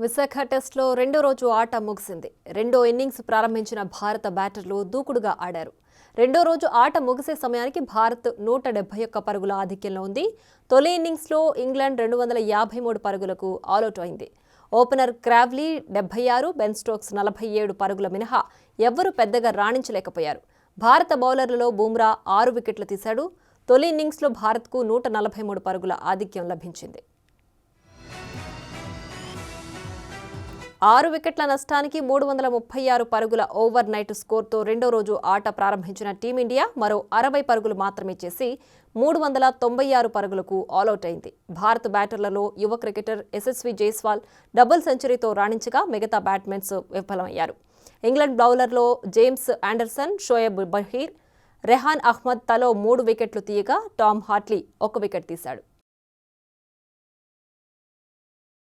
విశాఖ టెస్ట్లో రెండో రోజు ఆట ముగిసింది. రెండో ఇన్నింగ్స్ ప్రారంభించిన భారత బ్యాటర్లు దూకుడుగా ఆడారు. రెండో రోజు ఆట ముగిసే సమయానికి భారత్ 171 పరుగుల ఆధిక్యంలో ఉంది. తొలి ఇన్నింగ్స్లో ఇంగ్లాండ్ 253 పరుగులకు ఆలౌట్ అయింది. ఓపెనర్ క్రావ్లీ 76, బెన్ స్టోక్స్ 47 పరుగుల మినహా ఎవ్వరూ పెద్దగా రాణించలేకపోయారు. భారత బౌలర్లలో బుమ్రా 6 వికెట్లు తీశాడు. తొలి ఇన్నింగ్స్లో భారత్కు 143 పరుగుల ఆధిక్యం లభించింది. 6 వికెట్ల నష్టానికి 336 పరుగుల ఓవర్ నైట్ స్కోర్తో రెండో రోజు ఆట ప్రారంభించిన టీమిండియా మరో 60 పరుగులు మాత్రమే చేసి 396 పరుగులకు ఆలౌట్ అయింది. భారత బ్యాటర్లలో యువ క్రికెటర్ యశస్వి జైస్వాల్ డబుల్ సెంచరీతో రాణించగా మిగతా బ్యాట్స్మెన్స్ విఫలమయ్యారు. ఇంగ్లాండ్ బౌలర్లో జేమ్స్ ఆండర్సన్, షోయబ్ బషీర్, రెహాన్ అహ్మద్ తలో 3 వికెట్లు తీయగా టామ్ హార్ట్లీ 1 వికెట్ తీశాడు.